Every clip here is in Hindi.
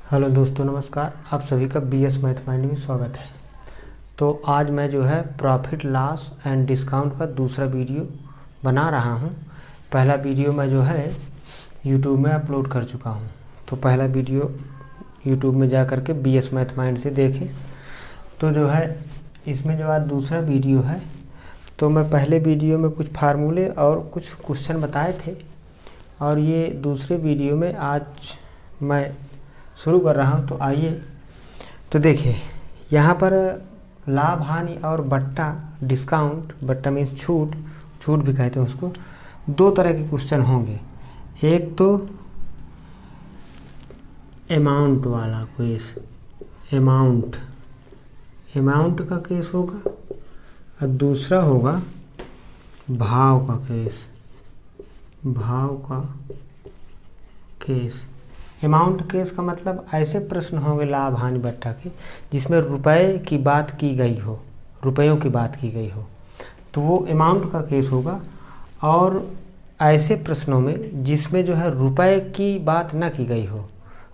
हेलो दोस्तों, नमस्कार। आप सभी का बीएस मैथमेटिक्स में स्वागत है। तो आज मैं जो है प्रॉफिट लॉस एंड डिस्काउंट का दूसरा वीडियो बना रहा हूं। पहला वीडियो मैं जो है यूट्यूब में अपलोड कर चुका हूं। तो पहला वीडियो यूट्यूब में जा कर के बीएस मैथमेटिक्स से देखें। तो जो है इसमें जो आज दूसरा वीडियो है, तो मैं पहले वीडियो में कुछ फार्मूले और कुछ क्वेश्चन बताए थे, और ये दूसरे वीडियो में आज मैं शुरू कर रहा हूँ। तो आइए तो देखिए, यहाँ पर लाभ हानि और बट्टा डिस्काउंट, बट्टा मीन्स छूट, छूट भी कहते हैं उसको, दो तरह के क्वेश्चन होंगे। एक तो अमाउंट वाला केस, अमाउंट का केस होगा, और दूसरा होगा भाव का केस, भाव का केस। अमाउंट केस का मतलब ऐसे प्रश्न होंगे लाभ हानि बट्टा के जिसमें रुपए की बात की गई हो, रुपयों की बात की गई हो, तो वो अमाउंट का केस होगा। और ऐसे प्रश्नों में जिसमें जो है रुपए की बात ना की गई हो,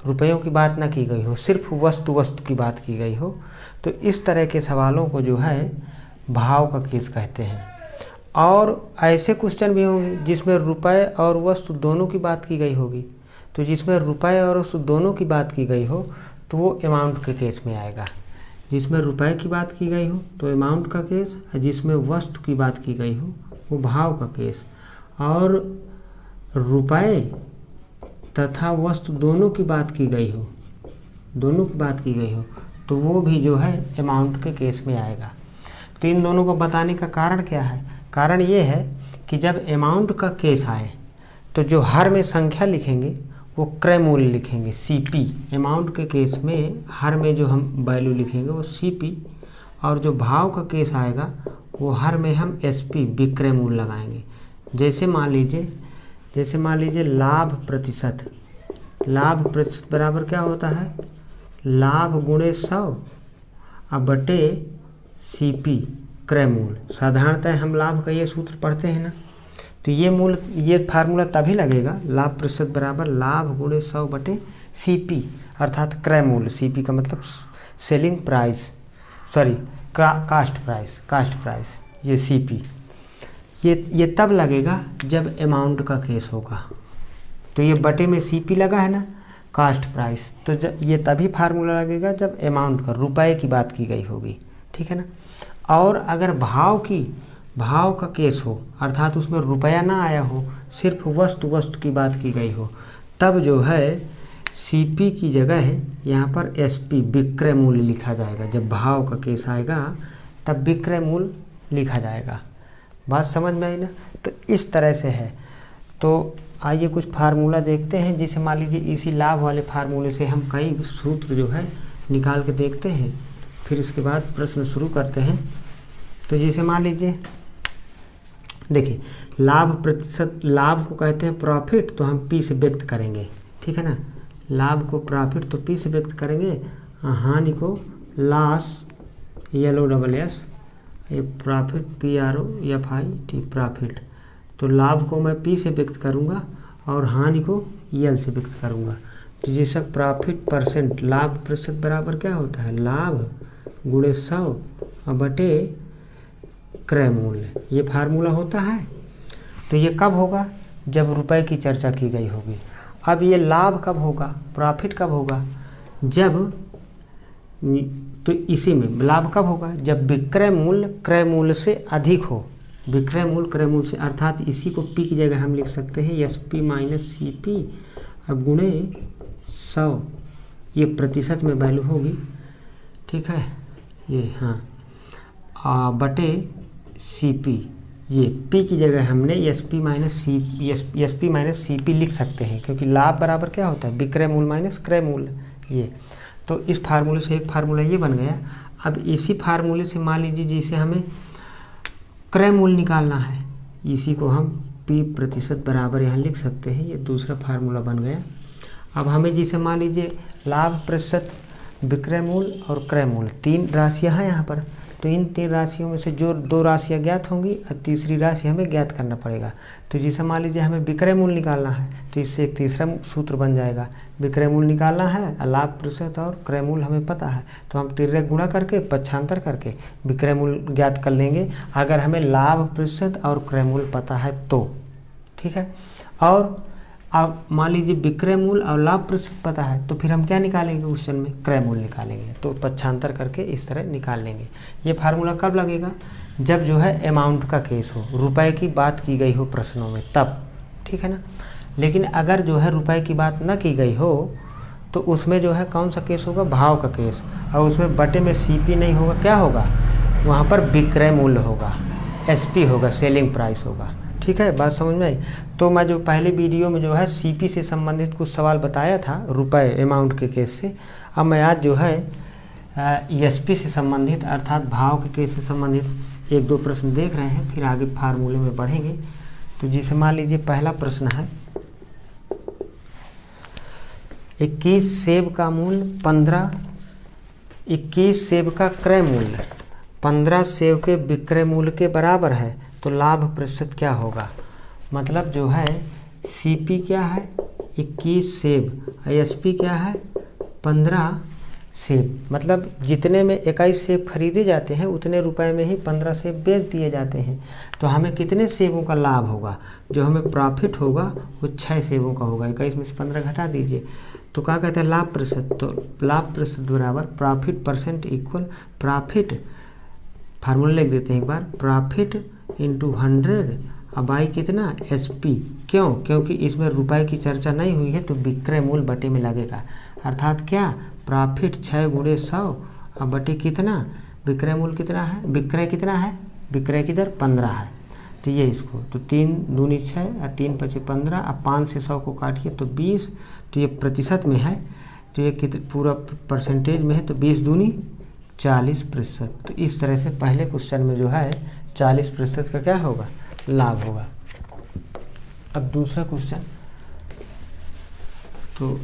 रुपयों की बात ना की गई हो, सिर्फ वस्तु की बात की गई हो, तो इस तरह के सवालों को जो है भाव का केस कहते हैं। और ऐसे क्वेश्चन भी होंगे जिसमें रुपए और वस्तु दोनों की बात की गई होगी, तो जिसमें रुपए और वस्तु दोनों की बात की गई हो तो वो अमाउंट के केस में आएगा। जिसमें रुपए की बात की गई हो तो अमाउंट का केस, और जिसमें वस्तु की बात की गई हो वो भाव का केस। और रुपए तथा वस्तु दोनों की बात की गई हो, दोनों की बात की गई हो, तो वो भी जो है अमाउंट के केस में आएगा। तो इन दोनों को बताने का कारण क्या है? कारण ये है कि जब अमाउंट का केस आए तो जो हर में संख्या लिखेंगे वो क्रय मूल्य लिखेंगे, सीपी। अमाउंट के केस में हर में जो हम वैल्यू लिखेंगे वो सीपी, और जो भाव का केस आएगा वो हर में हम एसपी, विक्रय मूल्य लगाएंगे। जैसे मान लीजिए लाभ प्रतिशत, लाभ प्रतिशत बराबर क्या होता है? लाभ गुणे 100 अब बटे सीपी, क्रय मूल्य। साधारणतः हम लाभ का ये सूत्र पढ़ते हैं ना, तो ये फार्मूला तभी लगेगा, लाभ प्रतिशत बराबर लाभ गुणे 100 बटे सीपी, अर्थात क्रय मूल्य। सीपी का मतलब selling price, sorry cost price, ये सीपी। ये तब लगेगा जब अमाउंट का केस होगा। तो ये बटे में सीपी लगा है ना, कास्ट प्राइस, तो ये तभी फार्मूला लगेगा जब अमाउंट का, रुपए की बात की गई होगी, ठीक है ना। और अगर भाव का केस हो, अर्थात उसमें रुपया ना आया हो, सिर्फ वस्तु की बात की गई हो, तब जो है सीपी की जगह है यहाँ पर एसपी, विक्रय मूल्य लिखा जाएगा। जब भाव का केस आएगा तब विक्रय मूल्य लिखा जाएगा। बात समझ में आई ना? तो इस तरह से है। तो आइए कुछ फार्मूला देखते हैं, जिसे मान लीजिए इसी लाभ वाले फार्मूले से हम कई सूत्र जो है निकाल के देखते हैं, फिर इसके बाद प्रश्न शुरू करते हैं। तो जैसे मान लीजिए, देखिए लाभ प्रतिशत, लाभ को कहते हैं प्रॉफिट, तो हम पी से व्यक्त करेंगे, ठीक है ना। लाभ को प्रॉफिट तो पी से व्यक्त करेंगे, हानि को लॉस, LOSS, ये प्रॉफिट PROFIT, प्रॉफिट। तो लाभ को मैं पी से व्यक्त करूंगा और हानि को एल से व्यक्त करूंगा। तो जैसे प्रॉफिट परसेंट, लाभ प्रतिशत बराबर क्या होता है? लाभ गुणे 100 और बटे क्रय मूल्य, ये फार्मूला होता है। तो ये कब होगा? जब रुपए की चर्चा की गई होगी। अब ये लाभ कब होगा, प्रॉफिट कब होगा? जब, तो इसी में लाभ कब होगा? जब विक्रय मूल्य क्रय मूल्य से अधिक हो, विक्रय मूल्य क्रय मूल्य से, अर्थात इसी को पी की जगह हम लिख सकते हैं एसपी माइनस सीपी अब गुणे 100, ये प्रतिशत में वैल्यू होगी, ठीक है। ये हाँ, बटे सीपी, ये पी की जगह हमने एसपी माइनस सीपी लिख सकते हैं, क्योंकि लाभ बराबर क्या होता है? विक्रय मूल्य माइनस क्रय मूल्य। ये तो इस फार्मूले से एक फार्मूला ये बन गया। अब इसी फार्मूले से मान लीजिए जिसे हमें क्रय मूल्य निकालना है, इसी को हम पी प्रतिशत बराबर यहाँ लिख सकते हैं, ये दूसरा फार्मूला बन गया। अब हमें जिसे मान लीजिए लाभ प्रतिशत, विक्रय मूल्य और क्रय मूल्य, तीन राशियाँ हैं यहाँ पर, तो इन 3 राशियों में से जो 2 राशियाँ ज्ञात होंगी और तीसरी राशि हमें ज्ञात करना पड़ेगा। तो जैसे मान लीजिए हमें विक्रय मूल्य निकालना है, तो इससे एक तीसरा सूत्र बन जाएगा। विक्रय मूल्य निकालना है और लाभ प्रतिशत और क्रय मूल्य हमें पता है, तो हम तिर्यक गुणा करके पक्षांतर करके विक्रय मूल्य ज्ञात कर लेंगे, अगर हमें लाभ प्रतिशत और क्रय मूल्य पता है तो। ठीक है। और अब मान लीजिए विक्रय मूल्य और लाभ प्रतिशत पता है, तो फिर हम क्या निकालेंगे क्वेश्चन में? क्रय मूल्य निकालेंगे। तो पक्षांतर करके इस तरह निकाल लेंगे। ये फार्मूला कब लगेगा? जब जो है अमाउंट का केस हो, रुपए की बात की गई हो प्रश्नों में, तब। ठीक है ना। लेकिन अगर जो है रुपए की बात न की गई हो तो उसमें जो है कौन सा केस होगा? भाव का केस। और उसमें बटे में सीपी नहीं होगा, क्या होगा वहाँ पर? विक्रय मूल्य होगा, एसपी होगा, सेलिंग प्राइस होगा। ठीक है, बात समझ में आई? तो मैं जो पहले वीडियो में जो है सीपी से संबंधित कुछ सवाल बताया था रुपए अमाउंट के केस से, अब मैं आज जो है एसपी से संबंधित अर्थात भाव के केस से संबंधित 1-2 प्रश्न देख रहे हैं, फिर आगे फार्मूले में बढ़ेंगे। तो जैसे मान लीजिए पहला प्रश्न है, 21 सेब का मूल्य 21 सेब का क्रय मूल्य 15 सेब के विक्रय मूल्य के बराबर है, तो लाभ प्रतिशत क्या होगा? मतलब जो है सीपी क्या है? 21 सेब, एसपी क्या है? 15 सेब। मतलब जितने में 21 सेब खरीदे जाते हैं उतने रुपए में ही 15 सेब बेच दिए जाते हैं। तो हमें कितने सेबों का लाभ होगा? जो हमें प्रॉफिट होगा वो 6 सेबों का होगा। 21 में से 15 घटा दीजिए, तो क्या कहते हैं? लाभ प्रतिशत। तो लाभ प्रतिशत बराबर profit percent equal profit, formula लिख देते हैं एक बार, प्रॉफिट इंटू 100 अब बाई कितना? एसपी। क्यों? क्योंकि इसमें रुपए की चर्चा नहीं हुई है, तो विक्रय मूल्य बटे में लगेगा। अर्थात क्या? प्रॉफिट 6 गुणे 100 अब बटे कितना? विक्रय मूल्य कितना है? विक्रय कितना है? विक्रय की दर 15 है। तो ये इसको, तो 3 दूनी 6 और 3 पचे 15, अब 5 से 100 को काटिए तो 20, तो ये प्रतिशत में है, तो ये पूरा परसेंटेज में है, तो 20 दूनी 40%। तो इस तरह से पहले क्वेश्चन में जो है 40% का क्या होगा? लाभ होगा। अब दूसरा क्वेश्चन, तो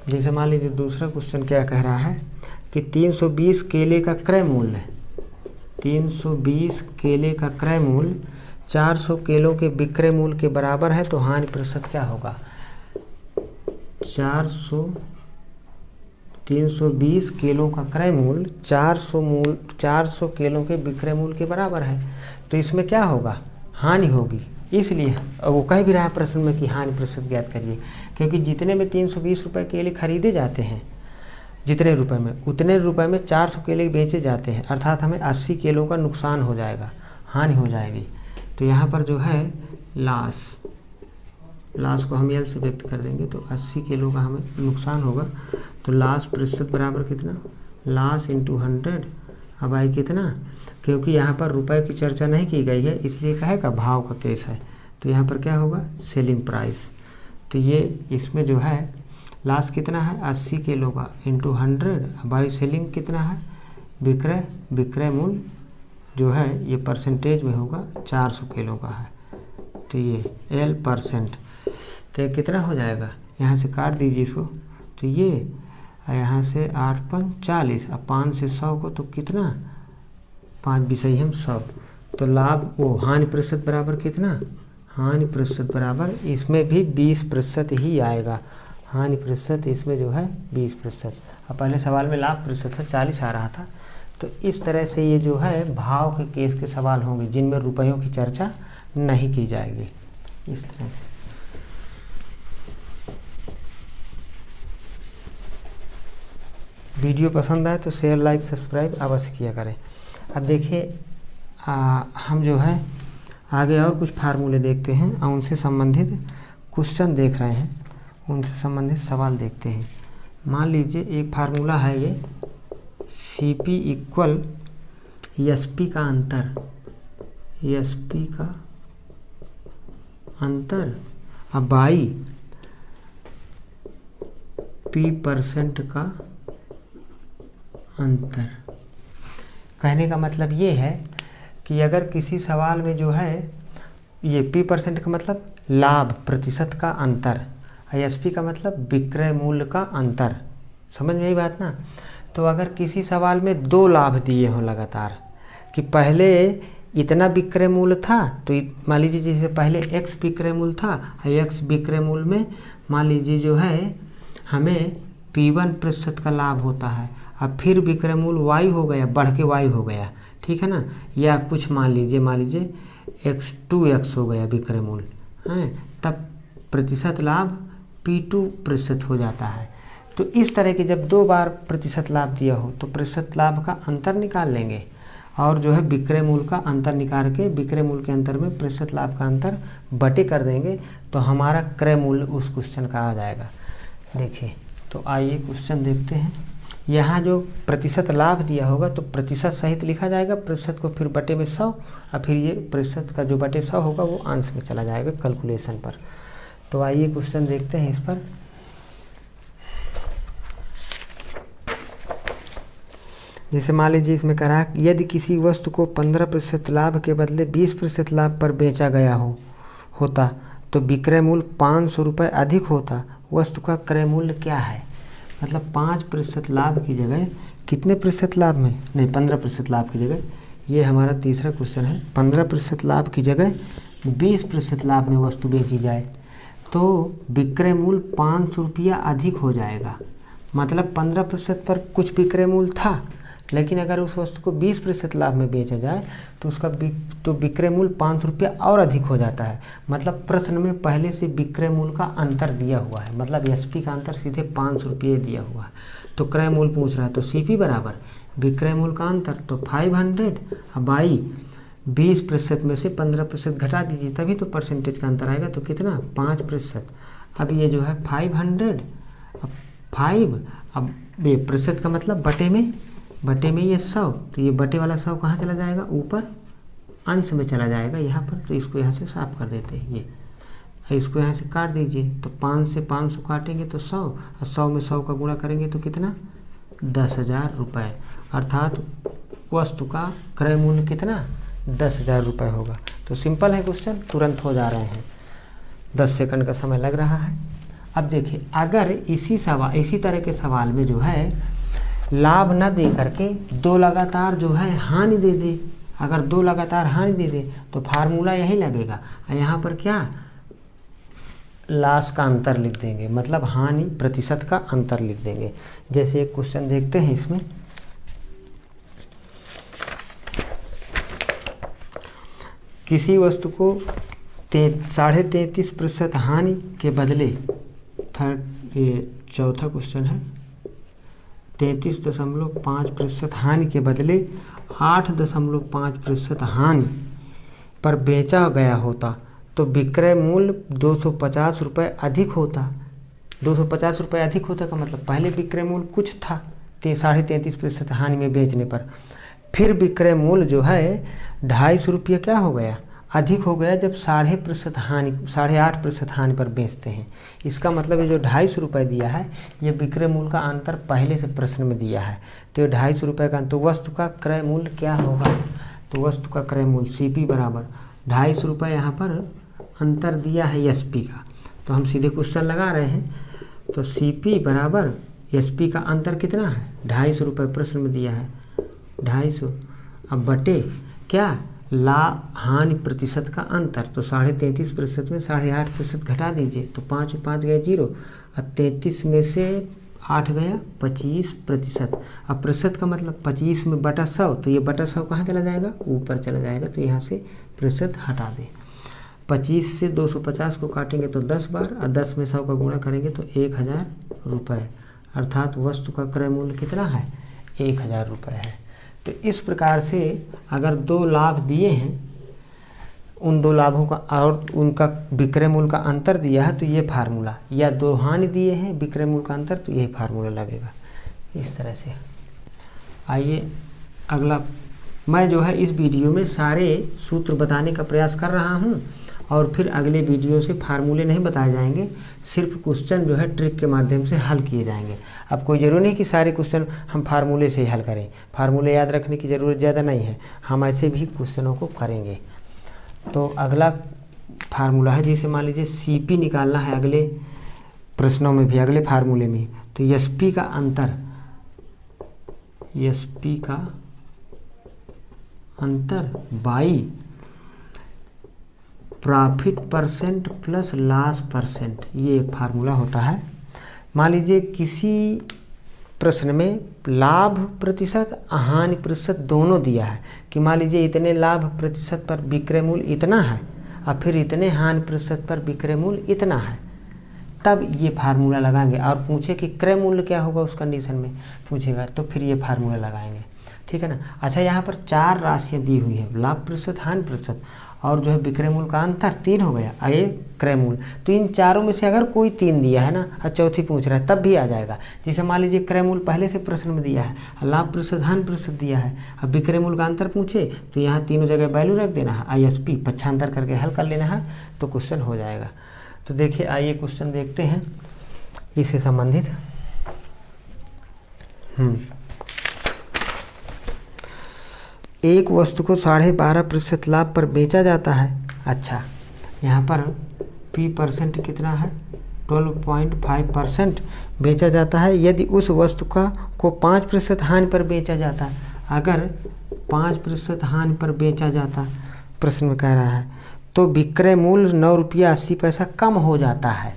जैसे मान लीजिए दूसरा क्वेश्चन क्या कह रहा है कि 320 केले का क्रय मूल्य 320 केले का क्रय मूल्य 400 केलों के विक्रय मूल्य के बराबर है, तो हानि प्रतिशत क्या होगा? 320 किलो का क्रय मूल्य 400 किलो के विक्रय मूल्य के बराबर है, तो इसमें क्या होगा? हानि होगी। इसलिए वो कह भी रहा है प्रश्न में कि हानि प्रतिशत ज्ञात करिए, क्योंकि जितने में 320 रुपये केले खरीदे जाते हैं, जितने रुपए में, उतने रुपए में 400 केले बेचे जाते हैं, अर्थात हमें 80 किलो का नुकसान हो जाएगा, हानि हो जाएगी। तो यहाँ पर जो है लाश को हम यल से व्यक्त कर देंगे, तो 80 किलो का हमें नुकसान होगा। तो लाश प्रतिशत बराबर कितना? लाश इंटू 100 अब आई कितना? क्योंकि यहाँ पर रुपए की चर्चा नहीं की गई है, इसलिए कहेगा भाव का केस है, तो यहाँ पर क्या होगा? Selling price. तो ये इसमें जो है लाश कितना है? 80 किलो का इंटू 100 अब आई सेलिंग कितना है? विक्रय मूल्य जो है ये परसेंटेज में होगा 400 किलो का है, तो ये L%। तो ये कितना हो जाएगा? यहाँ से काट दीजिए इसको, तो ये यहाँ से 8 5 40, अब 5 से 100 को तो कितना? 5 विषय हम 100, तो लाभ वो हानि प्रतिशत बराबर कितना? हानि प्रतिशत बराबर इसमें भी 20% ही आएगा। हानि प्रतिशत इसमें जो है 20%। अब पहले सवाल में लाभ प्रतिशत था 40 आ रहा था। तो इस तरह से ये जो है भाव के केस के सवाल होंगे जिनमें रुपयों की चर्चा नहीं की जाएगी, इस तरह से। वीडियो पसंद आए तो शेयर लाइक सब्सक्राइब अवश्य किया करें। अब देखिए हम जो है आगे और कुछ फार्मूले देखते हैं और उनसे संबंधित क्वेश्चन देख रहे हैं, उनसे संबंधित सवाल देखते हैं। मान लीजिए एक फार्मूला है ये CP इक्वल SP का अंतर, SP का अंतर अब बाई P% का अंतर। कहने का मतलब ये है कि अगर किसी सवाल में जो है ये P% का मतलब लाभ प्रतिशत का अंतर, SP का मतलब विक्रय मूल्य का अंतर, समझ में आई बात ना। तो अगर किसी सवाल में 2 लाभ दिए हों लगातार कि पहले इतना विक्रय मूल्य था, तो मान लीजिए जैसे पहले x विक्रय मूल्य था, x विक्रय मूल्य में मान लीजिए जो है हमें P1% का लाभ होता है, अब फिर विक्रय मूल्य y हो गया, बढ़ के y हो गया, ठीक है ना, या कुछ मान लीजिए x2x हो गया विक्रय मूल्य है, तब प्रतिशत लाभ P2% हो जाता है। तो इस तरह के जब 2 बार प्रतिशत लाभ दिया हो तो प्रतिशत लाभ का अंतर निकाल लेंगे और जो है विक्रय मूल्य का अंतर निकाल के विक्रय मूल्य के अंतर में प्रतिशत लाभ का अंतर बटे कर देंगे, तो हमारा क्रय मूल्य उस क्वेश्चन का आ जाएगा। देखिए, तो आइए क्वेश्चन देखते हैं। यहाँ जो प्रतिशत लाभ दिया होगा तो प्रतिशत सहित लिखा जाएगा, प्रतिशत को फिर बटे में 100 और फिर ये प्रतिशत का जो बटे 100 होगा वो अंश में चला जाएगा कैलकुलेशन पर। तो आइए क्वेश्चन देखते हैं इस पर। जैसे मान लीजिए इसमें कह रहा है यदि किसी वस्तु को 15% लाभ के बदले 20% लाभ पर बेचा गया होता तो विक्रय मूल्य 500 रुपये अधिक होता, वस्तु का क्रय मूल्य क्या है। मतलब 5% लाभ की जगह कितने प्रतिशत लाभ में, नहीं 15% लाभ की जगह, ये हमारा तीसरा क्वेश्चन है, 15% लाभ की जगह 20% लाभ में वस्तु बेची जाए तो विक्रय मूल्य 500 रुपया अधिक हो जाएगा। मतलब 15% पर कुछ विक्रय मूल्य था, लेकिन अगर उस वस्तु को 20% लाभ में बेचा जाए तो उसका विक्रय मूल्य 500 रुपया और अधिक हो जाता है। मतलब प्रश्न में पहले से विक्रय मूल्य का अंतर दिया हुआ है, मतलब एसपी का अंतर सीधे 500 रुपये दिया हुआ है, तो क्रय मूल्य पूछ रहा है, तो सीपी बराबर विक्रय मूल्य का अंतर तो 500 बाई 20% में से 15% घटा दीजिए, तभी तो परसेंटेज का अंतर आएगा, तो कितना 5%। अब ये जो है 500 अब 5, अब ये प्रतिशत का मतलब बटे में ये 100, तो ये बटे वाला 100 कहाँ चला जाएगा, ऊपर अंश में चला जाएगा यहाँ पर। तो इसको यहाँ से साफ कर देते हैं, ये इसको यहाँ से काट दीजिए, तो 5 से 500 काटेंगे तो 100 और 100 में 100 का गुणा करेंगे तो कितना 10,000 रुपये, अर्थात वस्तु का क्रय मूल्य कितना 10,000 रुपये होगा। तो सिंपल है क्वेश्चन, तुरंत हो जा रहे हैं, 10 सेकंड का समय लग रहा है। अब देखिए, अगर इसी तरह के सवाल में जो है लाभ न दे करके 2 लगातार जो है हानि दे दे, अगर 2 लगातार हानि दे दे तो फार्मूला यही लगेगा, यहाँ पर क्या लॉस का अंतर लिख देंगे, मतलब हानि प्रतिशत का अंतर लिख देंगे। जैसे एक क्वेश्चन देखते हैं इसमें, किसी वस्तु को 33.5% हानि के बदले ये चौथा क्वेश्चन है, 33.5% हानि के बदले 8.5% हानि पर बेचा गया होता तो विक्रय मूल्य 250 रुपये अधिक होता। 250 रुपये अधिक होता का मतलब पहले विक्रय मूल्य कुछ था 33.5% हानि में बेचने पर, फिर विक्रय मूल्य जो है 250 रुपये क्या हो गया, अधिक हो गया जब 8.5% हानि पर बेचते हैं। इसका मतलब ये जो 250 रुपये दिया है ये विक्रय मूल्य का अंतर पहले से प्रश्न में दिया है, तो ये 250 रुपये का, तो वस्तु का क्रय मूल्य क्या होगा, तो वस्तु का क्रय मूल्य सीपी बराबर 250 रुपये यहाँ पर अंतर दिया है एसपी का, तो हम सीधे क्वेश्चन लगा रहे हैं, तो सीपी बराबर एसपी का अंतर कितना है 250 रुपये प्रश्न में दिया है 250, अब बटे क्या हानि प्रतिशत का अंतर, तो 33.5% में 8.5% घटा दीजिए, तो 5 गए 0 और 33 में से 8 गया 25%। अब प्रतिशत का मतलब 25 में बटा 100, तो ये बटा 100 कहाँ चला जाएगा, ऊपर चला जाएगा, तो यहाँ से प्रतिशत हटा दें। 25 से 250 को काटेंगे तो 10 बार और 10 में 100 का गुणा करेंगे तो 1000 रुपये, अर्थात वस्तु का क्रय मूल्य कितना है 1000 रुपये है। तो इस प्रकार से अगर 2 लाभ दिए हैं, उन 2 लाभों का और उनका विक्रय मूल्य का अंतर दिया है तो ये फार्मूला, या 2 हानि दिए हैं विक्रय मूल्य का अंतर तो यही फार्मूला लगेगा इस तरह से। आइए अगला, मैं जो है इस वीडियो में सारे सूत्र बताने का प्रयास कर रहा हूँ और फिर अगले वीडियो से फार्मूले नहीं बताए जाएंगे, सिर्फ क्वेश्चन जो है ट्रिक के माध्यम से हल किए जाएंगे। अब कोई ज़रूरी नहीं कि सारे क्वेश्चन हम फार्मूले से ही हल करें, फार्मूले याद रखने की ज़रूरत ज़्यादा नहीं है, हम ऐसे भी क्वेश्चनों को करेंगे। तो अगला फार्मूला है, जैसे मान लीजिए सीपी निकालना है अगले प्रश्नों में भी, अगले फार्मूले में, तो एसपी का अंतर, एसपी का अंतर by profit percent plus loss percent, ये एक फार्मूला होता है। मान लीजिए किसी प्रश्न में लाभ प्रतिशत हानि प्रतिशत दोनों दिया है कि मान लीजिए इतने लाभ प्रतिशत पर विक्रय मूल्य इतना है और फिर इतने हानि प्रतिशत पर विक्रय मूल्य इतना है, तब ये फार्मूला लगाएंगे। और पूछे कि क्रय मूल्य क्या होगा उस कंडीशन में पूछेगा, तो फिर ये फार्मूला लगाएंगे, ठीक है ना। अच्छा, यहाँ पर 4 राशियाँ दी हुई है, लाभ प्रतिशत, हानि प्रतिशत और जो है विक्रय मूल्य का अंतर 3 हो गया, और ये क्रय मूल्य। तो इन चारों में से अगर कोई 3 दिया है ना और चौथी पूछ रहा है तब भी आ जाएगा। जैसे मान लीजिए क्रय मूल्य पहले से प्रश्न में दिया है, लाभ प्रतिशत हानि प्रतिशत दिया है, अब विक्रय मूल्य का अंतर पूछे तो यहाँ तीनों जगह वैल्यू रख देना है, ISP पक्षांतर करके हल कर लेना है तो क्वेश्चन हो जाएगा। तो देखिए, आइए क्वेश्चन देखते हैं इससे संबंधित। एक वस्तु को 12.5% लाभ पर बेचा जाता है। अच्छा, यहाँ पर P% कितना है, 12.5% बेचा जाता है। यदि उस वस्तु को 5% हानि पर बेचा जाता, अगर 5% हानि पर बेचा जाता, प्रश्न में कह रहा है, तो विक्रय मूल्य 9 रुपया 80 पैसा कम हो जाता है।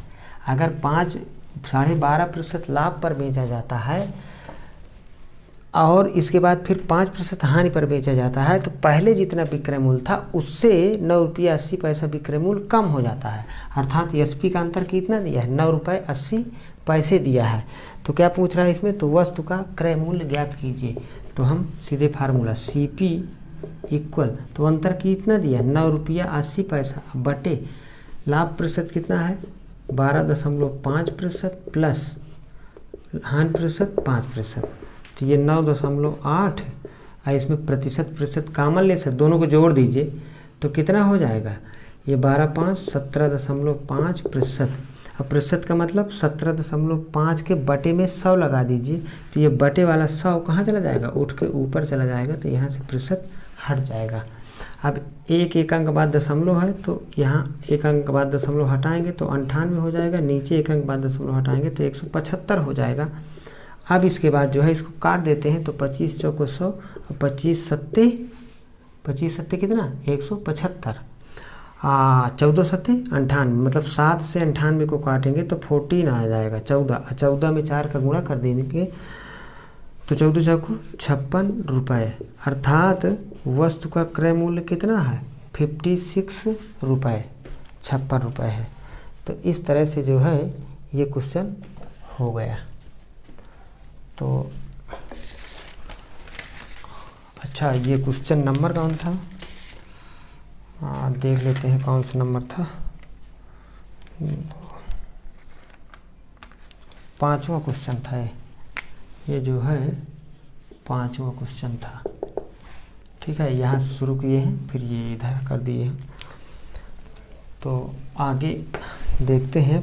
अगर 12.5% लाभ पर बेचा जाता है और इसके बाद फिर 5% हानि पर बेचा जाता है, तो पहले जितना विक्रय मूल्य था उससे 9 रुपया 80 पैसा विक्रय मूल्य कम हो जाता है। अर्थात एसपी का अंतर कितना दिया है, 9 रुपये 80 पैसे दिया है। तो क्या पूछ रहा है इसमें, तो वस्तु का क्रय मूल्य ज्ञात कीजिए। तो हम सीधे फार्मूला CP इक्वल, तो अंतर कितना दिया, 9 रुपया 80 पैसा बटे लाभ प्रतिशत कितना है 12.5% प्लस हानि प्रतिशत 5%, तो ये 9.8 और इसमें प्रतिशत कॉमन ले सकते, दोनों को जोड़ दीजिए तो कितना हो जाएगा, ये 12×5 17.5%। अब प्रतिशत का मतलब 17.5 के बटे में 100 लगा दीजिए, तो ये बटे वाला 100 कहाँ चला जाएगा, उठ के ऊपर चला जाएगा, तो यहाँ से प्रतिशत हट जाएगा। अब एक अंक बाद दशमलव है, तो यहाँ एक अंक बाद दशमलव हटाएंगे तो 98 हो जाएगा, नीचे एक अंक बाद दशमलव हटाएंगे तो 175 हो जाएगा। अब इसके बाद जो है इसको काट देते हैं, तो 25 चौको 100 और 25 सत्ते कितना 175, 14 सत्ते 98, मतलब 7 से 98 को काटेंगे तो 14 आ जाएगा, 14 में 4 का गुणा कर देंगे तो 14 चौको 56 रुपये। अर्थात वस्तु का क्रय मूल्य कितना है 56 रुपये, 56 रुपये है। तो इस तरह से जो है ये क्वेश्चन हो गया। तो अच्छा, ये क्वेश्चन नंबर कौन था, देख लेते हैं कौन सा नंबर था, 5वां क्वेश्चन था ये जो है 5वां क्वेश्चन था, ठीक है। यहाँ शुरू किए हैं फिर ये इधर कर दिए हैं, तो आगे देखते हैं।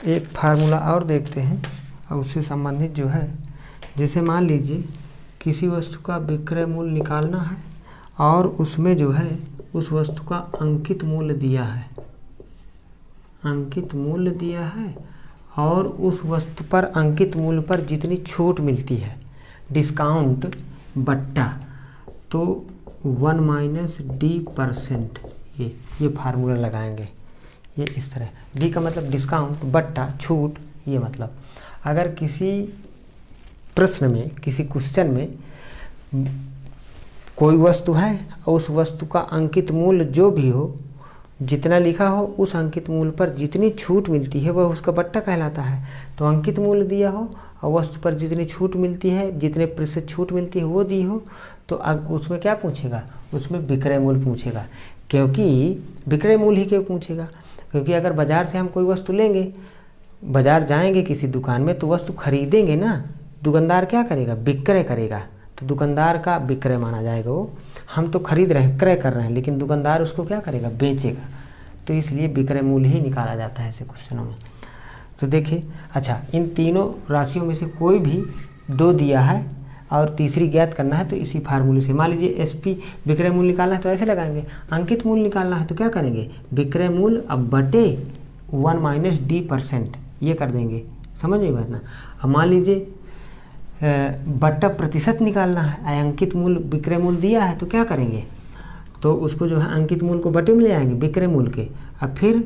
एक फार्मूला और देखते हैं और उससे संबंधित जो है, जैसे मान लीजिए किसी वस्तु का विक्रय मूल्य निकालना है और उसमें जो है उस वस्तु का अंकित मूल्य दिया है, अंकित मूल्य दिया है और उस वस्तु पर अंकित मूल्य पर जितनी छूट मिलती है डिस्काउंट बट्टा, तो 1 - D%, ये फार्मूला लगाएंगे। ये इस तरह, डी का मतलब डिस्काउंट बट्टा छूट, ये मतलब अगर किसी प्रश्न में किसी क्वेश्चन में कोई वस्तु है और उस वस्तु का अंकित मूल्य जो भी हो, जितना लिखा हो उस अंकित मूल्य पर जितनी छूट मिलती है वह उसका बट्टा कहलाता है। तो अंकित मूल्य दिया हो और वस्तु पर जितनी छूट मिलती है, जितने प्रतिशत छूट मिलती है वो दी हो, तो अब उसमें क्या पूछेगा, उसमें विक्रय मूल्य पूछेगा। क्योंकि विक्रय मूल्य ही क्यों पूछेगा, क्योंकि अगर बाज़ार से हम कोई वस्तु लेंगे, बाज़ार जाएंगे किसी दुकान में तो वस्तु खरीदेंगे ना, दुकानदार क्या करेगा, विक्रय करेगा, तो दुकानदार का विक्रय माना जाएगा वो। हम तो खरीद रहे हैं, क्रय कर रहे हैं, लेकिन दुकानदार उसको क्या करेगा, बेचेगा। तो इसलिए विक्रय मूल्य ही निकाला जाता है ऐसे क्वेश्चनों में। तो देखिए, अच्छा, इन तीनों राशियों में से कोई भी 2 दिया है और तीसरी ज्ञात करना है, तो इसी फार्मूले से, मान लीजिए SP विक्रय मूल्य निकालना है तो ऐसे लगाएंगे, अंकित मूल्य निकालना है तो क्या करेंगे, विक्रय मूल्य अब बटे 1 - D%, ये कर देंगे, समझ में बात ना। अब मान लीजिए बट्टा प्रतिशत निकालना है, अंकित मूल्य विक्रय मूल्य दिया है तो क्या करेंगे, तो उसको जो है अंकित मूल्य को बटे में ले आएंगे विक्रय मूल्य के, अब फिर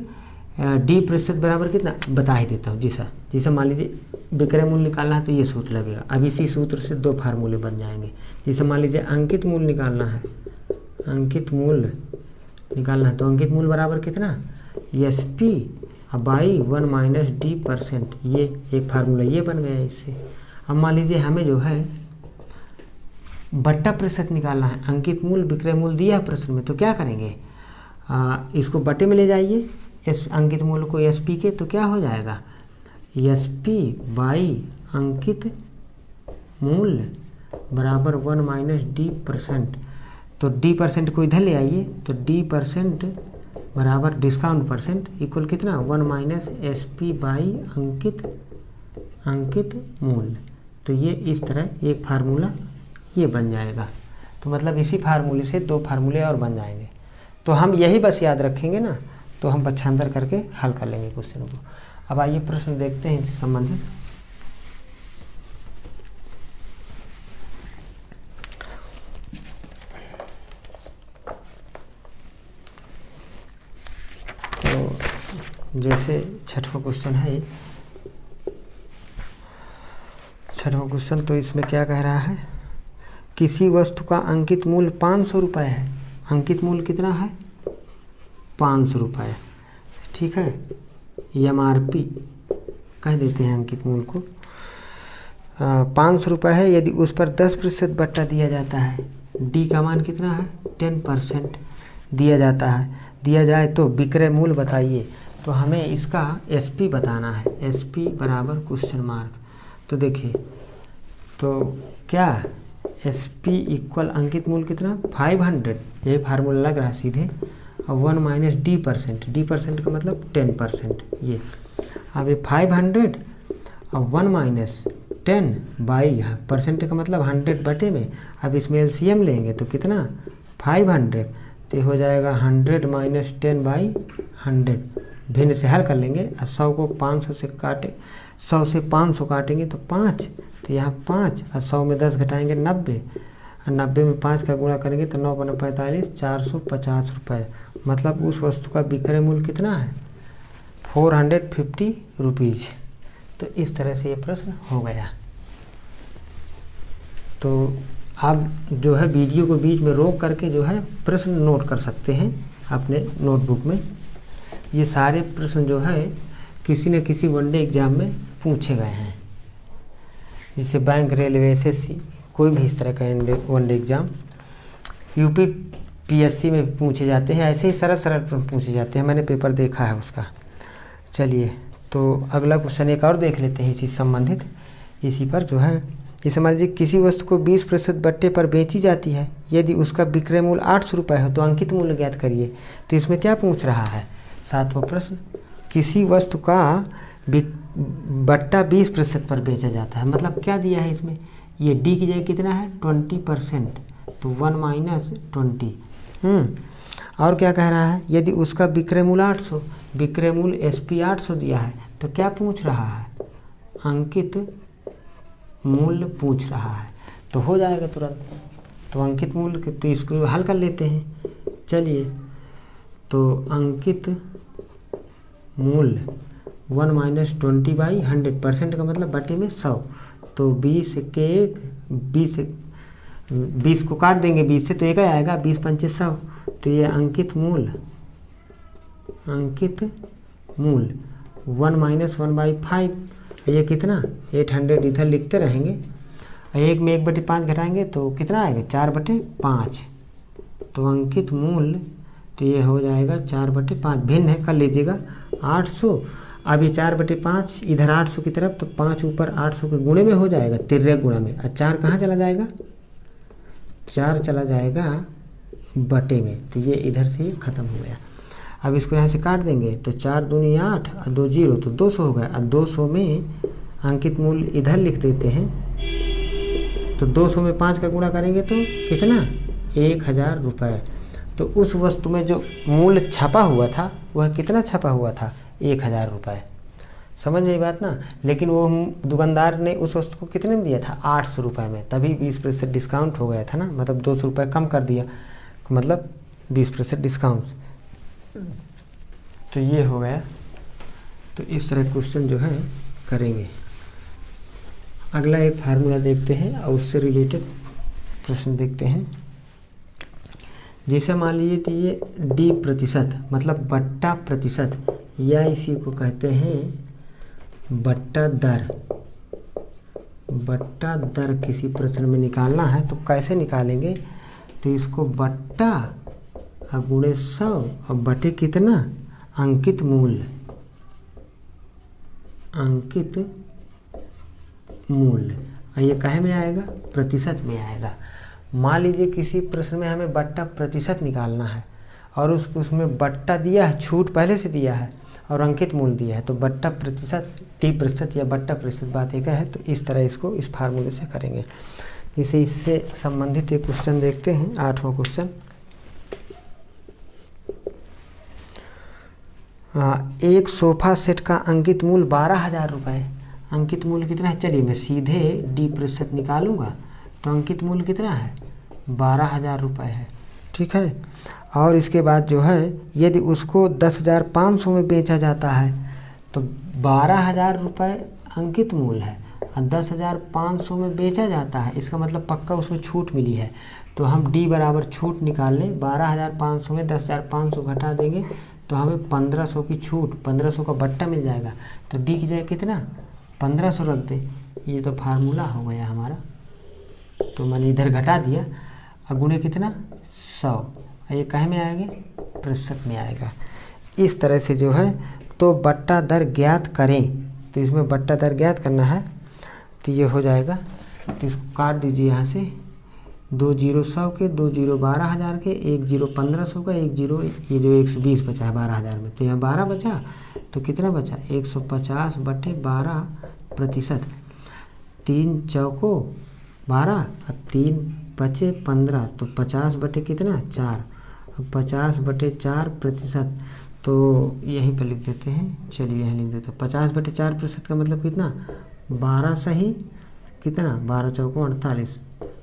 D% बराबर कितना बता ही देता हूँ जी सर। जैसे मान लीजिए विक्रय मूल्य निकालना है तो ये सूत्र लगेगा, अब इसी सूत्र से 2 फार्मूले बन जाएंगे। जैसे मान लीजिए अंकित मूल्य निकालना है, अंकित मूल्य निकालना है तो अंकित मूल्य बराबर कितना, SP बाई 1 - D%, ये एक फार्मूला ये बन गया इससे। अब मान लीजिए हमें जो है बट्टा प्रतिशत निकालना है, अंकित मूल्य विक्रय मूल्य दिया है प्रश्न में, तो क्या करेंगे, इसको बटे में ले जाइए, इस अंकित मूल्य को SP के, तो क्या हो जाएगा, SP बाई अंकित मूल्य बराबर 1 - D%, तो D% को इधर ले आइए, तो D% बराबर डिस्काउंट परसेंट इक्वल कितना, 1 - SP बाई अंकित मूल्य। तो ये इस तरह एक फार्मूला ये बन जाएगा। तो मतलब इसी फार्मूले से 2 फार्मूले और बन जाएंगे। तो हम यही बस याद रखेंगे ना, तो हम पक्षांतर करके हल कर लेंगे क्वेश्चन को। अब आइए प्रश्न देखते हैं इससे संबंधित। तो जैसे छठवां क्वेश्चन है, छठवां क्वेश्चन, तो इसमें क्या कह रहा है, किसी वस्तु का अंकित मूल्य 500 रुपये है, अंकित मूल्य कितना है, 500 रुपये, ठीक है, MRP कह देते हैं अंकित मूल्य को। 500 रुपये है, यदि उस पर 10% बट्टा दिया जाता है, D का मान कितना है, 10% दिया जाता है, दिया जाए तो विक्रय मूल्य बताइए। तो हमें इसका SP बताना है, SP बराबर क्वेश्चन मार्क। तो देखिए, तो क्या SP इक्वल अंकित मूल्य कितना, 500, यही फार्मूला लग रहा है सीधे, और 1 - D%, D% का मतलब 10%, ये अब ये 500 और 1 - 10 बाई परसेंट का मतलब 100 बटे में, अब इसमें LCM लेंगे तो कितना, 500, तो हो जाएगा 100 - 10 बाई 100, भिन्न से हल कर लेंगे, और 100 को 500 से काटे, 100 से 500 काटेंगे तो 5, तो यहाँ 5, और 100 में 10 घटाएंगे 90, और 90 में 5 का गुणा करेंगे तो 9 × 45, 450 रुपये। मतलब उस वस्तु का विक्रय मूल्य कितना है, 450 रुपीज़। तो इस तरह से ये प्रश्न हो गया। तो आप जो है वीडियो को बीच में रोक करके जो है प्रश्न नोट कर सकते हैं अपने नोटबुक में। ये सारे प्रश्न जो है किसी न किसी वनडे एग्ज़ाम में पूछे गए हैं, जैसे बैंक, रेलवे, SSC, कोई भी इस तरह का वनडे एग्ज़ाम, UP PSC में पूछे जाते हैं, ऐसे ही सरल सरल पूछे जाते हैं, मैंने पेपर देखा है उसका। चलिए, तो अगला क्वेश्चन एक और देख लेते हैं इसी संबंधित, इसी पर जो है, जैसे मान लीजिए किसी वस्तु को 20% बट्टे पर बेची जाती है, यदि उसका विक्रय मूल्य 800 रुपये हो तो अंकित मूल्य ज्ञात करिए। तो इसमें क्या पूछ रहा है, 7वां प्रश्न, किसी वस्तु का बट्टा 20% पर बेचा जाता है, मतलब क्या दिया है इसमें, ये D की जगह कितना है, 20%, तो 1 - 20। और क्या कह रहा है, यदि उसका विक्रय मूल्य 800, विक्रय मूल्य SP 800 दिया है, तो क्या पूछ रहा है, अंकित मूल्य पूछ रहा है। तो हो जाएगा तुरंत, तो अंकित मूल्य, तो इसको हल कर लेते हैं। चलिए, तो अंकित मूल्य 1 - 20 बाई 100% का मतलब बटे में 100, तो 20 के 1, 20 को काट देंगे 20 से तो एक आएगा, 20 × 5 = 100, तो ये अंकित मूल्य 1 - 1/5, ये कितना, 800 इधर लिखते रहेंगे, 1 में 1/5 घटाएंगे तो कितना आएगा, 4/5, तो अंकित मूल्य, तो ये हो जाएगा 4/5, भिन्न है कर लीजिएगा 800। अब ये 4/5 इधर 800 की तरफ, तो 5 ऊपर 800 के गुणे में हो जाएगा, तिर्यक गुणा में, और 4 कहाँ चला जाएगा, 4 चला जाएगा बटे में, तो ये इधर से ख़त्म हो गया। अब इसको यहाँ से काट देंगे तो 4 दूनी 8 और 2 जीरो तो 200 हो गया। और 200 में अंकित मूल्य इधर लिख देते हैं, तो 200 में 5 का गुणा करेंगे तो कितना 1000 रुपये। तो उस वस्तु में जो मूल्य छपा हुआ था वह कितना छपा हुआ था 1000 रुपये। समझ गई बात ना। लेकिन वो दुकानदार ने उस वस्तु को कितने में दिया था 800 रुपये में, तभी 20% डिस्काउंट हो गया था ना, मतलब 200 रुपये कम कर दिया, मतलब 20% डिस्काउंट। तो ये हो गया। तो इस तरह क्वेश्चन जो है करेंगे। अगला एक फार्मूला देखते हैं और उससे रिलेटेड प्रश्न देखते हैं। जैसे मान लीजिए कि ये डी प्रतिशत मतलब बट्टा प्रतिशत, या इसी को कहते हैं बट्टा दर। बट्टा दर किसी प्रश्न में निकालना है तो कैसे निकालेंगे, तो इसको बट्टा और गुणे 100 और बटे कितना अंकित मूल्य। अंकित मूल्य और ये काहे में आएगा प्रतिशत में आएगा। मान लीजिए किसी प्रश्न में हमें बट्टा प्रतिशत निकालना है और उसमें बट्टा दिया है, छूट पहले से दिया है और अंकित मूल्य दिया है, तो बट्टा प्रतिशत टी प्रतिशत या बट्टा प्रतिशत बात एक है। तो इस तरह इसको इस फार्मूले से करेंगे। जिसे इससे संबंधित एक क्वेश्चन देखते हैं, 8वां क्वेश्चन। एक सोफा सेट का अंकित मूल्य 12,000 रुपये। अंकित मूल्य कितना है, चलिए मैं सीधे डी प्रतिशत निकालूंगा तो अंकित मूल्य कितना है 12,000 रुपये है, ठीक है। और इसके बाद जो है यदि उसको 10,500 में बेचा जाता है तो 12,000 रुपये अंकित मूल्य है और 10,500 में बेचा जाता है, इसका मतलब पक्का उसमें छूट मिली है। तो हम डी बराबर छूट निकाल लें, 12,500 में 10,500 घटा देंगे तो हमें 1500 की छूट, 1500 का बट्टा मिल जाएगा। तो डी की जगह कितना 1500 रख दे। ये तो फार्मूला हो गया हमारा। तो मैंने इधर घटा दिया और गुणे कितना 100, ये कहे में आएगा प्रतिशत में आएगा। इस तरह से जो है तो बट्टा दर ज्ञात करें। तो इसमें बट्टा दर ज्ञात करना है तो ये हो जाएगा। तो इसको काट दीजिए यहाँ से, 2 जीरो 100 के, 2 जीरो 12,000 के, 1 जीरो 1500 का, 1 जीरो ये जो 120 बचा है 12,000 में, तो यहाँ 12 बचा। तो कितना बचा 150 बटे 12%। 3 चौको 12 और 3 बचे 15, तो 50 बटे कितना 4, 50 बटे 4%। तो यहीं पर लिख देते हैं, चलिए यहीं लिख देते हैं 50 बटे 4% का मतलब कितना 12 सही कितना 12 चौको 48,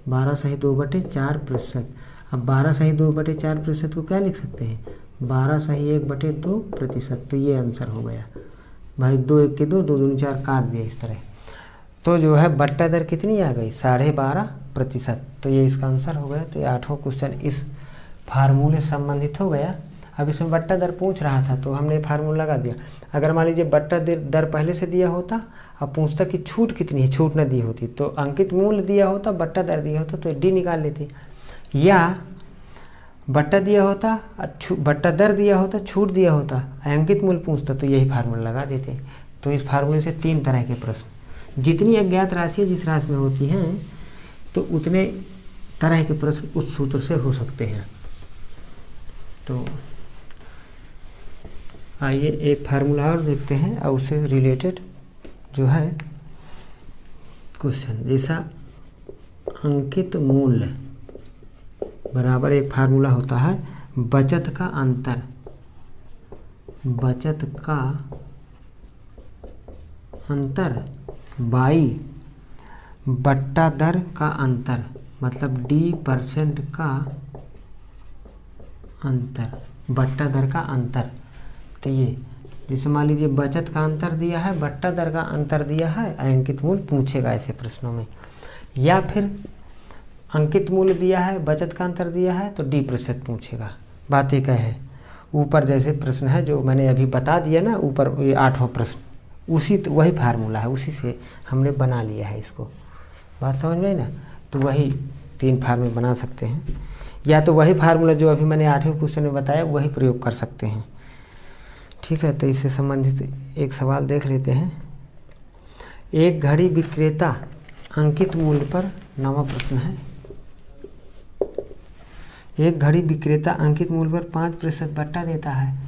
12 सही 2 बटे 4%। अब 12 सही 2 बटे 4% को क्या लिख सकते हैं 12 सही 1 बटे 2%। तो ये आंसर हो गया भाई। 2 1 के 2, 2 दूनी 4 काट दिया इस तरह। तो जो है बट्टा दर कितनी आ गई 12.5%। तो ये इसका आंसर हो गया। तो ये 8वां क्वेश्चन इस फार्मूले से संबंधित हो गया। अब इसमें बट्टा दर पूछ रहा था तो हमने फार्मूला लगा दिया। अगर मान लीजिए बट्टा दर पहले से दिया होता, अब पूछता कि छूट कितनी है, छूट न दी होती तो अंकित मूल्य दिया होता, बट्टा दर दिया होता तो डी निकाल लेते, या बट्टा दिया होता, बट्टा दर दिया होता, छूट दिया होता, अंकित मूल्य पूछता तो यही फार्मूला लगा देते। तो इस फार्मूले से 3 तरह के प्रश्न, जितनी अज्ञात राशि जिस राशि में होती हैं तो उतने तरह के प्रश्न उस सूत्र से हो सकते हैं। तो आइए एक फार्मूला और देखते हैं और उससे रिलेटेड जो है क्वेश्चन। जैसा अंकित मूल्य बराबर एक फार्मूला होता है बचत का अंतर, बचत का अंतर बाई बट्टा दर का अंतर, मतलब D% का अंतर, बट्टा दर का अंतर। तो ये जैसे मान लीजिए बचत का अंतर दिया है, बट्टा दर का अंतर दिया है, अंकित मूल्य पूछेगा ऐसे प्रश्नों में। या फिर अंकित मूल्य दिया है, बचत का अंतर दिया है तो D% पूछेगा। बात एक है, ऊपर जैसे प्रश्न है जो मैंने अभी बता दिया ना, ऊपर ये 8वां प्रश्न, उसी वही फार्मूला है, उसी से हमने बना लिया है इसको। बात समझ में ना। तो वही 3 फार्मूले बना सकते हैं, या तो वही फार्मूला जो अभी मैंने 8वें क्वेश्चन में बताया वही प्रयोग कर सकते हैं। ठीक है। तो इससे संबंधित एक सवाल देख लेते हैं। एक घड़ी विक्रेता अंकित मूल्य पर, 9वां प्रश्न है, एक घड़ी विक्रेता अंकित मूल्य पर 5% बट्टा देता है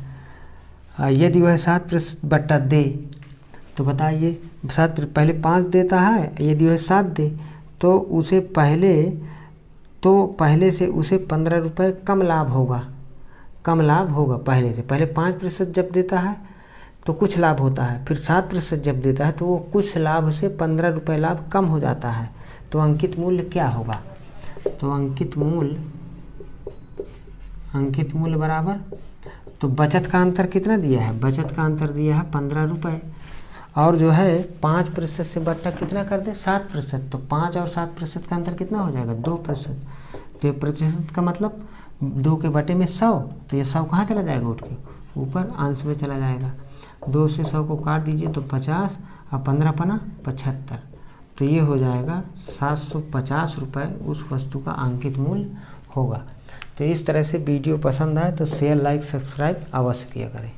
यदि वह 7% बट्टा दे तो बताइए 7 पहले 5 देता है, यदि वह 7 दे तो उसे पहले से उसे 15 रुपये कम लाभ होगा, पहले से। पहले 5% जब देता है तो कुछ लाभ होता है, फिर 7% जब देता है तो वो कुछ लाभ से 15 रुपये लाभ कम हो जाता है। तो अंकित मूल्य क्या होगा? तो अंकित मूल्य बराबर, तो बचत का अंतर कितना दिया है? बचत का अंतर दिया है 15 रुपये, और जो है 5% से बट्टा कितना कर दे? 7%। तो 5 और 7% का अंतर कितना हो जाएगा? 2%। तो ये प्रतिशत का मतलब 2 के बटे में 100, तो ये 100 कहाँ चला जाएगा? उठ के ऊपर अंश में चला जाएगा। 2 से 100 को काट दीजिए तो 50 और 15 पना 75, तो ये हो जाएगा 750 रुपये उस वस्तु का अंकित मूल्य होगा। तो इस तरह से वीडियो पसंद आए तो शेयर, लाइक, सब्सक्राइब अवश्य किया करें।